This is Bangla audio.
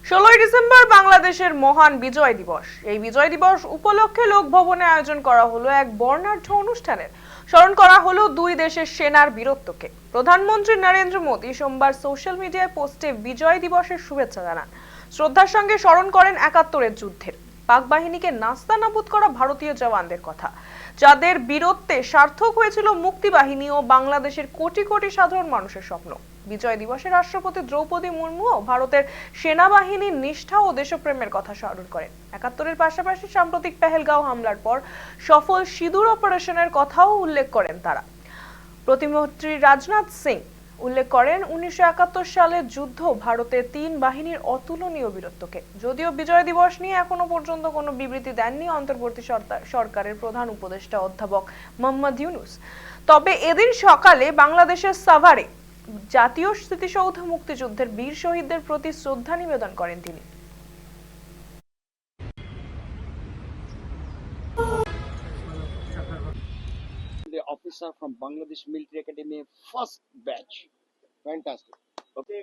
16ই ডিসেম্বর বাংলাদেশের মহান বিজয় দিবস। এই বিজয় দিবস উপলক্ষে লোকভবনে আয়োজন করা হলো এক বর্ণাঢ্য অনুষ্ঠানের। স্মরণ করা হলো দুই দেশের সেনার বীরত্বকে। প্রধানমন্ত্রী নরেন্দ্র মোদী সোমবার সোশ্যাল মিডিয়ায় পোস্টে বিজয় দিবসের শুভেচ্ছা জানান। শ্রদ্ধার সঙ্গে স্মরণ করেন ৭১-এর যুদ্ধের পাক বাহিনীকে নাস্তানাবুদ করা ভারতীয় জওয়ানদের কথা, যাদের বীরত্বে সার্থক হয়েছিল মুক্তি বাহিনী ও বাংলাদেশের কোটি কোটি সাধারণ মানুষের স্বপ্ন। বিজয় দিবসে রাষ্ট্রপতি দ্রৌপদী মুর্মুও ভারতের সেনাবাহিনীর নিষ্ঠা ও দেশপ্রেমের কথা স্মরণ করেন। ৭১-এর পাশাপাশি সাম্প্রতিক পেহেলগাঁও হামলার পর সফল সিঁদুর অপারেশনের কথাও উল্লেখ করেন তারা। প্রতিমন্ত্রী রাজনাথ সিং উল্লেখ করেন ১৯৭১ সালের যুদ্ধ ভারতের ৩ বাহিনীর অতুলনীয় বীরত্বকে। যদিও বিজয় দিবস নিয়ে এখনো পর্যন্ত কোনো বিবৃতি দেননি অন্তর্বর্তী সরকারের প্রধান উপদেষ্টা অধ্যাপক মোহাম্মদ ইউনূস, তবে এদিন সকালে বাংলাদেশের সাভারে জাতীয় স্মৃতিসৌধ মুক্তিযুদ্ধের বীর শহীদদের প্রতি শ্রদ্ধা নিবেদন করেন তিনি। The officer from Bangladesh Military Academy, first batch. Fantastic. Okay.